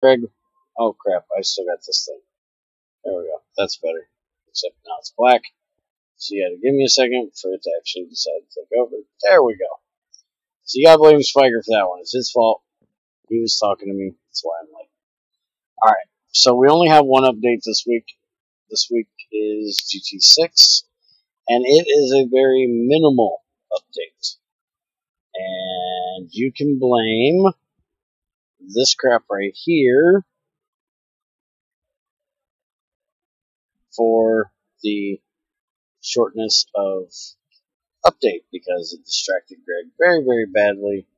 Greg. Oh crap! I still got this thing. There we go. That's better. Except now it's black. So you got to give me a second for it to actually decide to take over. There we go. So you got to blame Spiker for that one. It's his fault. He was talking to me. That's why I'm late. All right. So we only have one update this week. This week is GT6, and it is a very minimal update. And you can blame this crap right here for the shortness of update because it distracted Greg very, very badly.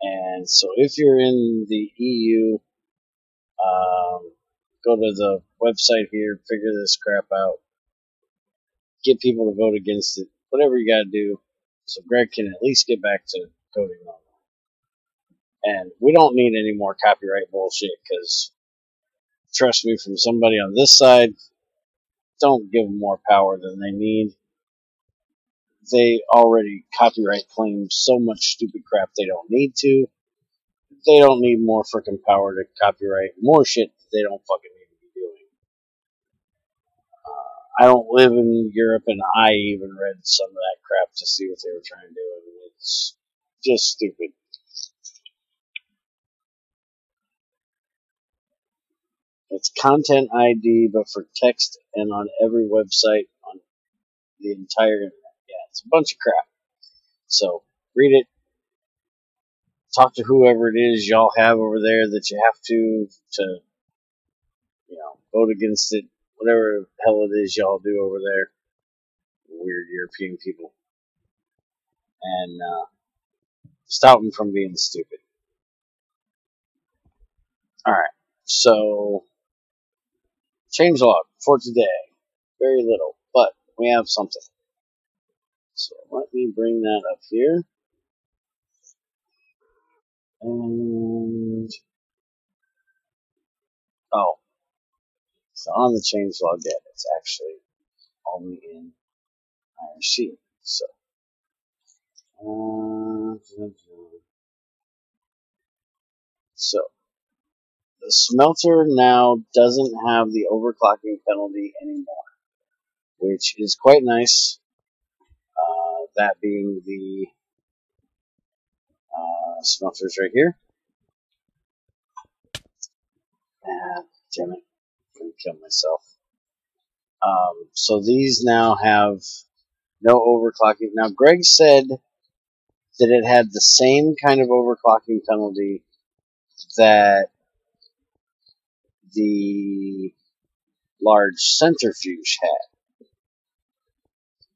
And so if you're in the EU, go to the website here, figure this crap out, get people to vote against it, whatever you got to do, so Greg can at least get back to coding normal. And we don't need any more copyright bullshit because, trust me, from somebody on this side, don't give them more power than they need. They already copyright claim so much stupid crap they don't need to. They don't need more freaking power to copyright more shit they don't fucking need to be doing. I don't live in Europe, and I even read some of that crap to see what they were trying to do, and it's just stupid. It's content ID, but for text and on every website on the entire internet. Yeah, it's a bunch of crap. So, read it. Talk to whoever it is y'all have over there that you have to, vote against it. Whatever the hell it is y'all do over there. Weird European people. And stop them from being stupid. Alright, so changelog for today. Very little, but we have something. So let me bring that up here. And oh, it's not on the changelog yet. It's actually only in IRC. So the smelter now doesn't have the overclocking penalty anymore, which is quite nice. That being the smelters right here. Ah, damn it. I'm going to kill myself. So these now have no overclocking. Now, Greg said that it had the same kind of overclocking penalty that the large centrifuge had,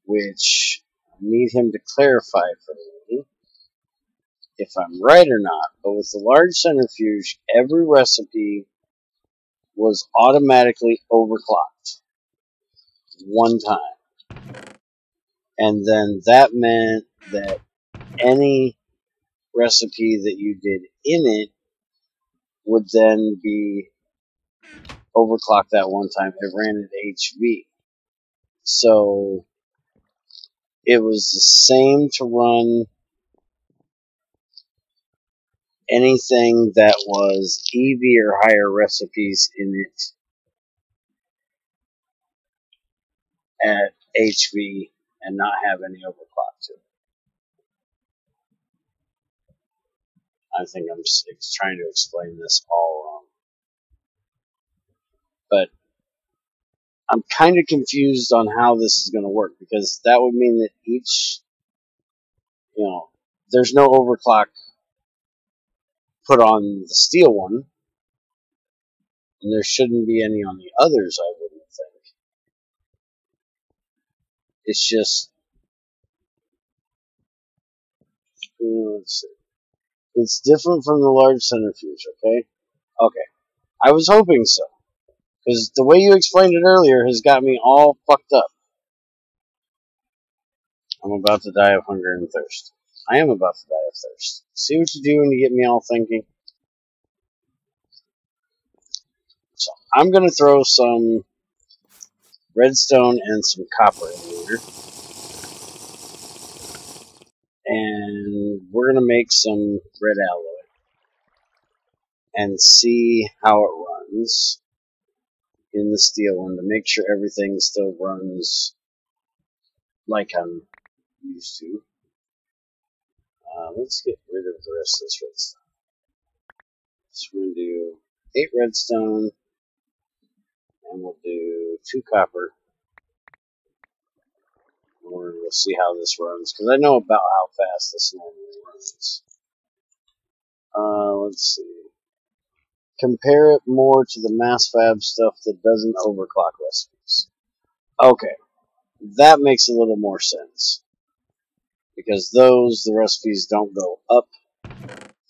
which I need him to clarify for me if I'm right or not. But with the large centrifuge, every recipe was automatically overclocked one time. And then that meant that any recipe that you did in it would then be overclocked that one time. It ran at HV. So it was the same to run anything that was EV or higher recipes in it at HV and not have any overclock to it. I think I'm just trying to explain this all wrong. But I'm kind of confused on how this is going to work, because that would mean that each, there's no overclock put on the steel one, and there shouldn't be any on the others, I wouldn't think. It's just, let's see. It's different from the large centrifuge, okay? Okay. I was hoping so, because the way you explained it earlier has got me all fucked up. I'm about to die of hunger and thirst. I am about to die of thirst. See what you do when you get me all thinking? So, I'm going to throw some redstone and some copper in here. And we're going to make some red alloy. and see how it runs in the steel one to make sure everything still runs like I'm used to. Let's get rid of the rest of this redstone. So we're going to do 8 redstone, and we'll do 2 copper. And we'll see how this runs, because I know about how fast this normally runs. Let's see. Compare it more to the mass fab stuff that doesn't overclock recipes. Okay, that makes a little more sense. Because the recipes don't go up,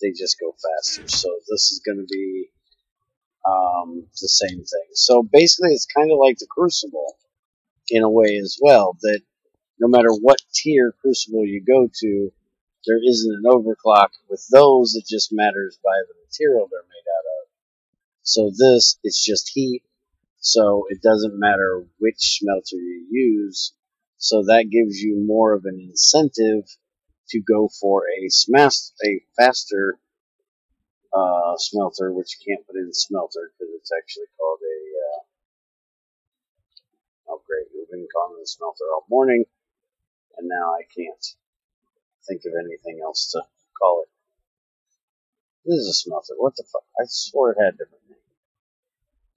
they just go faster. So this is going to be the same thing. So basically it's kind of like the Crucible in a way as well, that no matter what tier Crucible you go to, there isn't an overclock. With those, it just matters by the material they're made out of. So this, it's just heat, so it doesn't matter which smelter you use. So that gives you more of an incentive to go for a faster smelter, which you can't put in smelter because it's actually called a. Oh, great! We've been calling it a smelter all morning, and now I can't think of anything else to call it. This is a smelter. What the fuck? I swore it had a different name.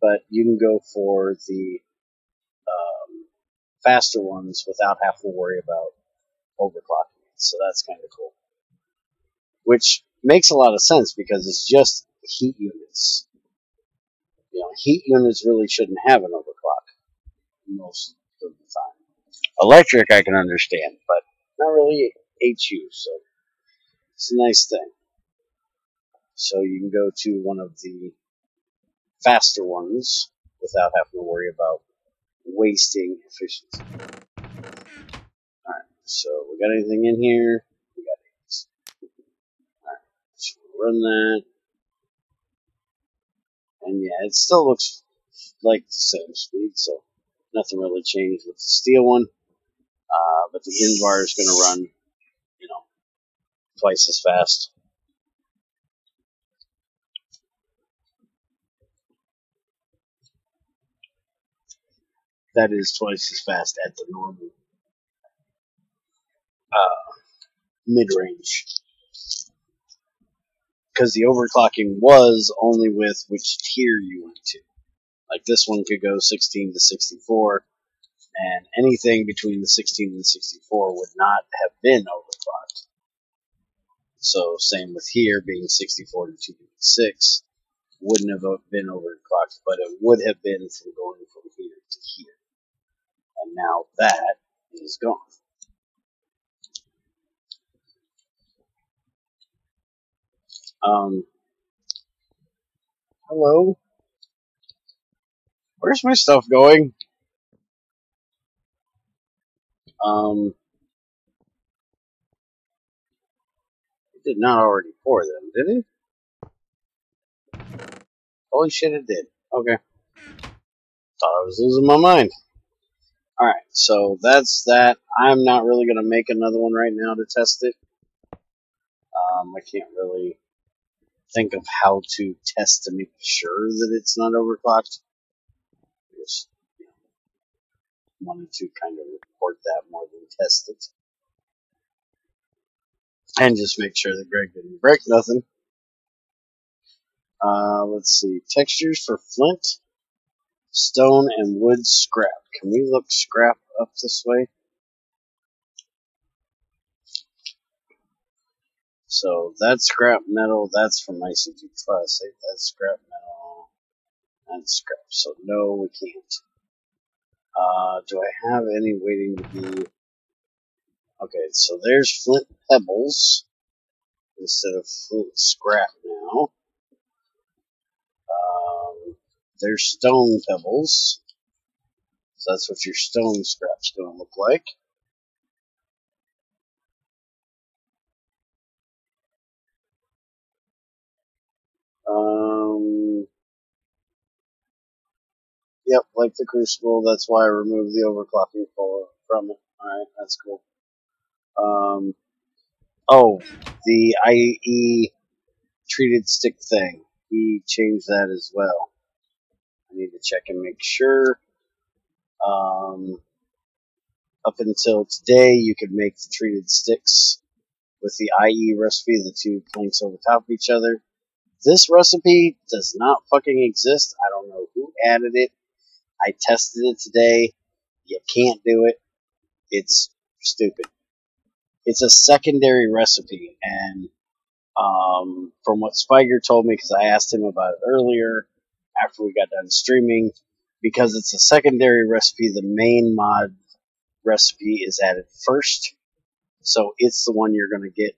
But you can go for the faster ones without having to worry about overclocking it. So that's kind of cool. Which makes a lot of sense because it's just heat units. You know, heat units really shouldn't have an overclock most of the time. Electric I can understand, but not really HU, so it's a nice thing. So you can go to one of the faster ones without having to worry about wasting efficiency. Alright, so we got anything in here? We got 8. Alright, so we'll run that. And yeah, it still looks like the same speed, so nothing really changed with the steel one. But the Invar is going to run, you know, twice as fast. That is twice as fast at the normal mid-range. Because the overclocking was only with which tier you went to. Like this one could go 16 to 64, and anything between the 16 and 64 would not have been overclocked. So same with here being 64 to 256, wouldn't have been overclocked, but it would have been from going from here to here. And now that is gone. Hello? Where's my stuff going? It did not already pour them, did it? Holy shit, it did. Okay. Thought I was losing my mind. Alright, so that's that. I'm not really going to make another one right now to test it. I can't really think of how to test to make sure that it's not overclocked. Just wanted to kind of report that more than test it. And just make sure that Greg didn't break nothing. Let's see. Textures for flint, stone, and wood scrap. Can we look scrap up this way? So that's scrap metal. That's from ICG Classic. That's scrap metal. That's scrap. So no, we can't. Do I have any waiting to be? Okay, so there's flint pebbles instead of flint scrap now. There's stone pebbles. So that's what your stone scrap's going to look like. Yep, like the Crucible. That's why I removed the overclocking from it. Alright, that's cool. Oh, the IE treated stick thing. he changed that as well. I need to check and make sure. Up until today, you could make the treated sticks with the IE recipe, the two planks over top of each other. This recipe does not fucking exist. I don't know who added it. I tested it today. You can't do it. It's stupid. It's a secondary recipe, and from what Spiger told me, because I asked him about it earlier after we got done streaming, because it's a secondary recipe, the main mod recipe is added first, so it's the one you're going to get.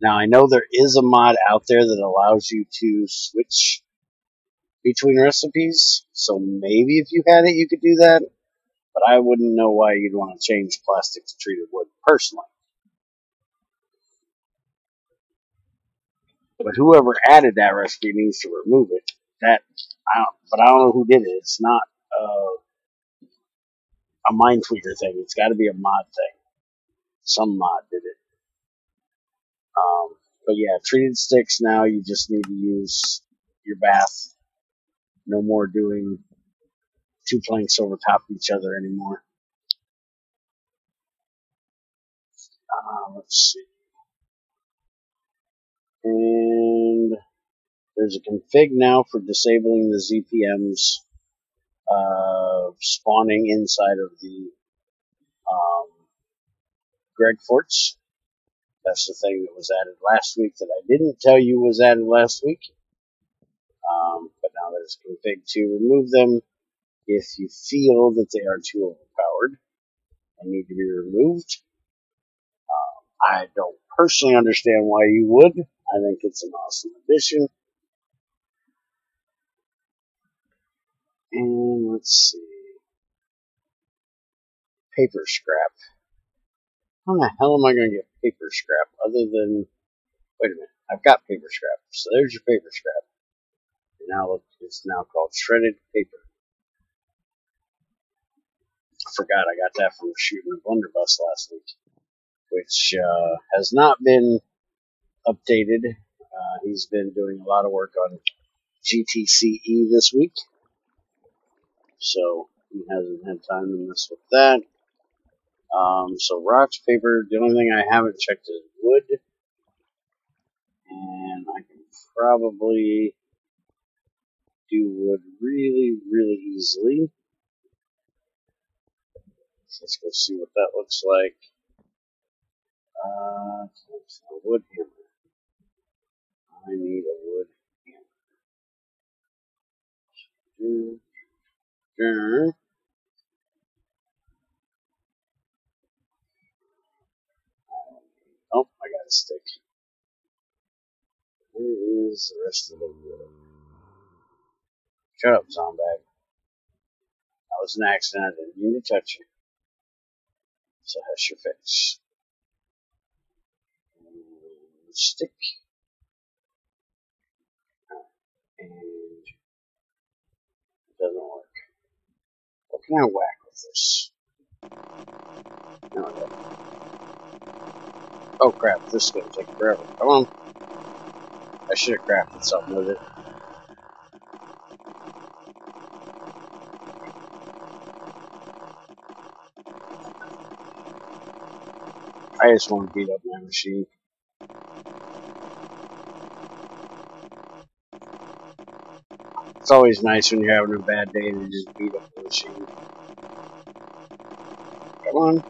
Now, I know there is a mod out there that allows you to switch between recipes, so maybe if you had it, you could do that, but I wouldn't know why you'd want to change plastic to treated wood, personally. But whoever added that recipe needs to remove it. But I don't know who did it. It's not a mind tweaker thing. It's got to be a mod thing. Some mod did it. But yeah, treated sticks now. You just need to use your bath. No more doing two planks over top of each other anymore. Let's see. And there's a config now for disabling the ZPMs spawning inside of the Greg forts. That's the thing that was added last week that I didn't tell you was added last week. But now there's a config to remove them if you feel that they are too overpowered and need to be removed. I don't personally understand why you would. I think it's an awesome addition. And let's see. Paper scrap. How the hell am I going to get paper scrap other than... Wait a minute. I've got paper scrap. So there's your paper scrap. And now look, it's now called shredded paper. I forgot I got that from shooting a blunderbuss last week, which has not been updated. He's been doing a lot of work on GT6 this week, so he hasn't had time to mess with that. So rocks, paper, the only thing I haven't checked is wood, and I can probably do wood really, really easily. So let's go see what that looks like. A wood hammer. I need a wood hammer. Oh, I got a stick. Where is the rest of the wood? Shut up, zombag. That was an accident. I didn't mean to touch you. So hush your face. And stick. And it doesn't work. What can I whack with this? No, it doesn't. Oh crap, this is going to take forever. Come on. I should have crafted something with it. I just want to beat up my machine. It's always nice when you're having a bad day to just beat up the machine. Come on.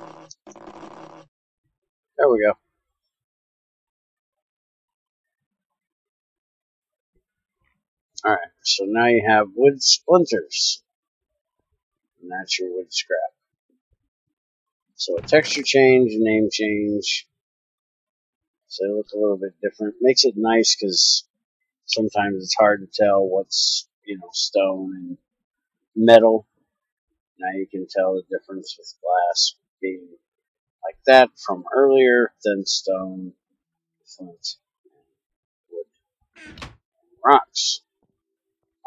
There we go. Alright, so now you have wood splinters. And that's your wood scrap. So a texture change, a name change. So they look a little bit different. Makes it nice because sometimes it's hard to tell what's, stone and metal. Now you can tell the difference with glass being like that from earlier than stone, flint, wood, and rocks.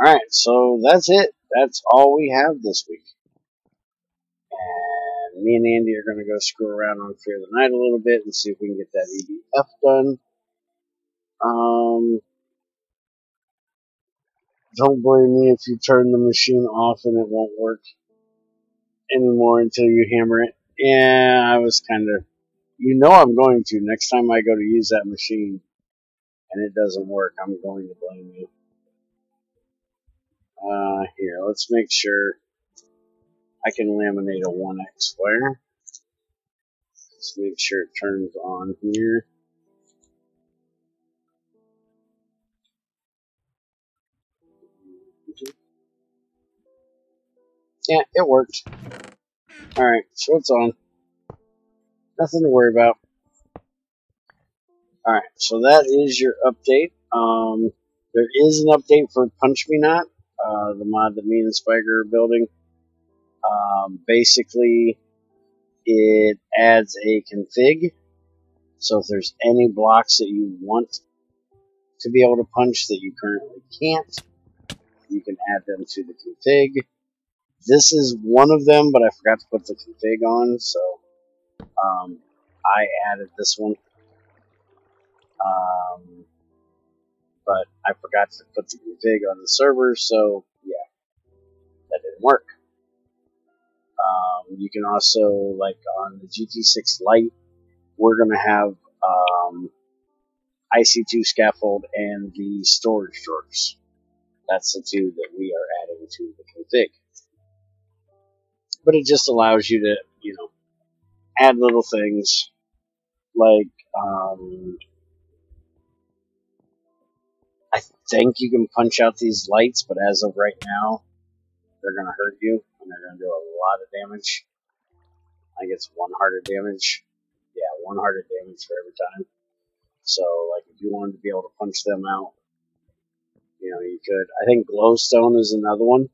Alright, so that's it. That's all we have this week. And me and Andy are going to go screw around on Fear the Night a little bit and see if we can get that EDF done. Don't blame me if you turn the machine off and it won't work anymore until you hammer it. Yeah, I was kind of. You know I'm going to. Next time I go to use that machine and it doesn't work, I'm going to blame you. Here, let's make sure I can laminate a 1x square. Let's make sure it turns on here. Yeah, it worked. Alright, so it's on. Nothing to worry about. Alright, so that is your update. There is an update for Punch Me Not, the mod that me and Spiker are building. Basically, it adds a config. So if there's any blocks that you want to be able to punch that you currently can't, you can add them to the config. This is one of them, but I forgot to put the config on, so I added this one. But I forgot to put the config on the server, so yeah, that didn't work. You can also, like on the GT6 Lite, we're going to have IC2 scaffold and the storage drawers. That's the two that we are adding to the config. But it just allows you to, add little things like, I think you can punch out these lights, but as of right now, they're going to hurt you and they're going to do a lot of damage. I think it's 1 heart of damage. Yeah, 1 heart of damage for every time. So, like, if you wanted to be able to punch them out, you could. I think glowstone is another one.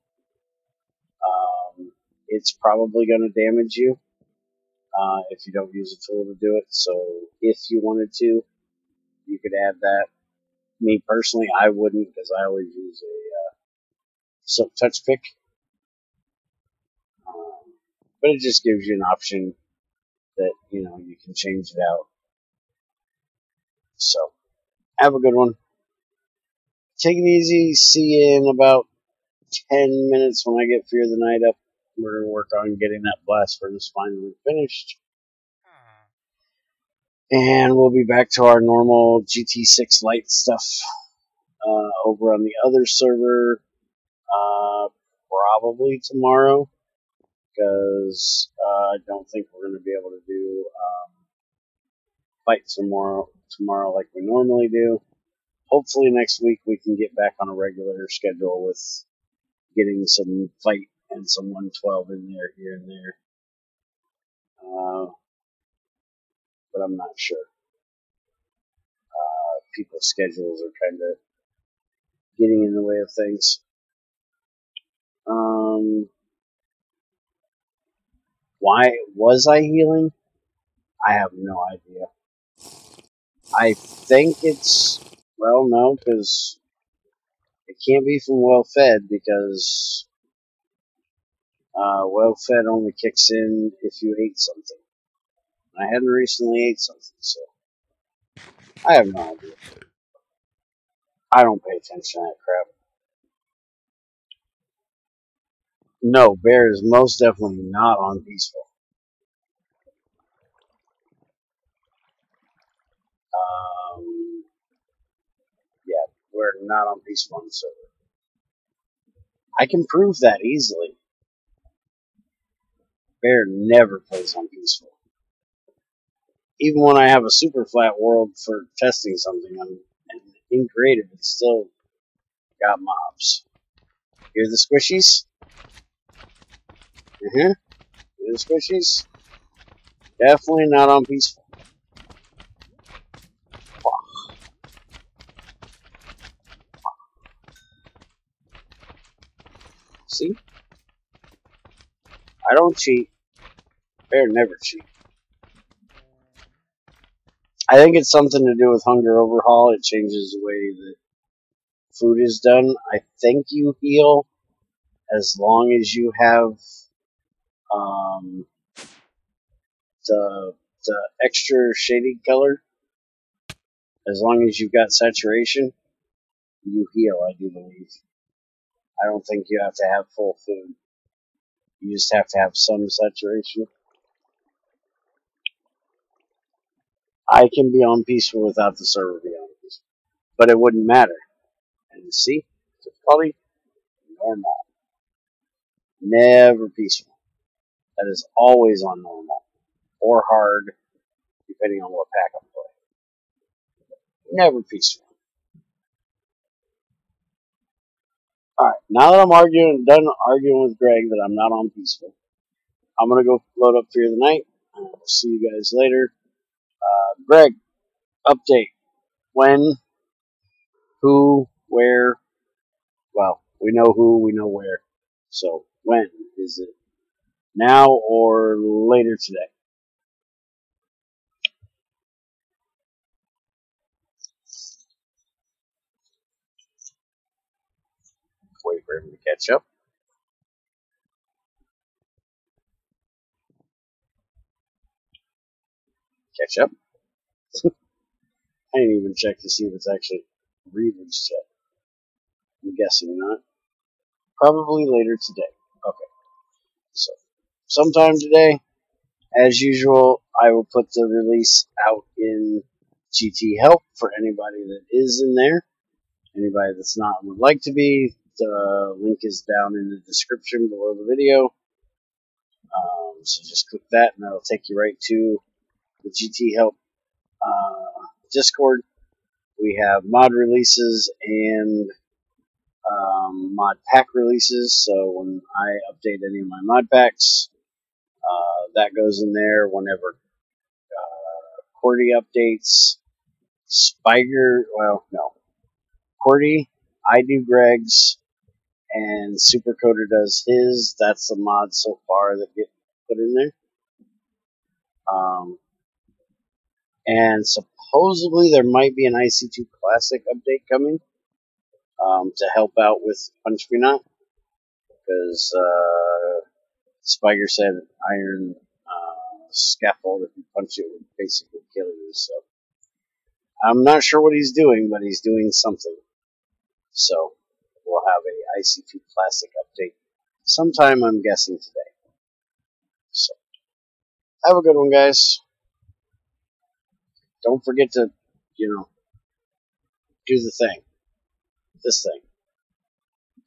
It's probably going to damage you if you don't use a tool to do it. So, if you wanted to, you could add that. Me personally, I wouldn't because I always use a silk touch pick. But it just gives you an option that, you can change it out. So, have a good one. Take it easy. See you in about 10 minutes when I get Fear the Night up. We're going to work on getting that blast furnace finally finished. And we'll be back to our normal GT6 Lite stuff over on the other server probably tomorrow. Because I don't think we're going to be able to do fights tomorrow like we normally do. Hopefully next week we can get back on a regular schedule with getting some fight and some 112 in there here and there. But I'm not sure. People's schedules are kind of getting in the way of things. Why was I healing? I have no idea. I think it's, well, no, because it can't be from well fed because well fed only kicks in if you ate something. I hadn't recently ate something, so I have no idea. I don't pay attention to that crap. No, Bear is most definitely not on peaceful. Yeah, we're not on peaceful on the server. I can prove that easily. Bear never plays on peaceful. Even when I have a super flat world for testing something, and in creative, it's still got mobs. Hear the squishies? Hear the squishies? Definitely not on peaceful. See? I don't cheat. Bear never cheat. I think it's something to do with Hunger Overhaul. It changes the way that food is done. I think you heal as long as you have the extra shaded color. As long as you've got saturation, you heal, I do believe. I don't think you have to have full food. You just have to have some saturation. I can be on peaceful without the server being on peaceful. But it wouldn't matter. And see, difficulty, normal. Never peaceful. That is always on normal. Or hard, depending on what pack I'm playing. Never peaceful. Alright, now that I'm done arguing with Greg that I'm not on peaceful, I'm going to go load up Fear the Night. We'll see you guys later. Greg, update. When, who, where? Well, we know who, we know where. So, when? Is it now or later today? Wait for him to catch up. Catch up? I didn't even check to see if it's actually released yet. I'm guessing not. Probably later today. Okay. So, sometime today, as usual, I will put the release out in GT Help for anybody that is in there. Anybody that's not and would like to be, the link is down in the description below the video. So just click that and that'll take you right to the GT Help Discord. We have mod releases and mod pack releases. So when I update any of my mod packs, that goes in there. Whenever Cordy updates, Spiger, well, no. Cordy, I do Greg's, and Supercoder does his. That's the mod so far that get put in there. And supposedly there might be an IC2 Classic update coming to help out with Punch Me Not, because Spiger said iron scaffold, if you punch it, would basically kill you. So I'm not sure what he's doing, but he's doing something. So we'll have a IC2 Classic update sometime, I'm guessing today. So have a good one, guys. Don't forget to, do the thing. This thing.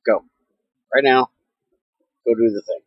Go. Right now. Go do the thing.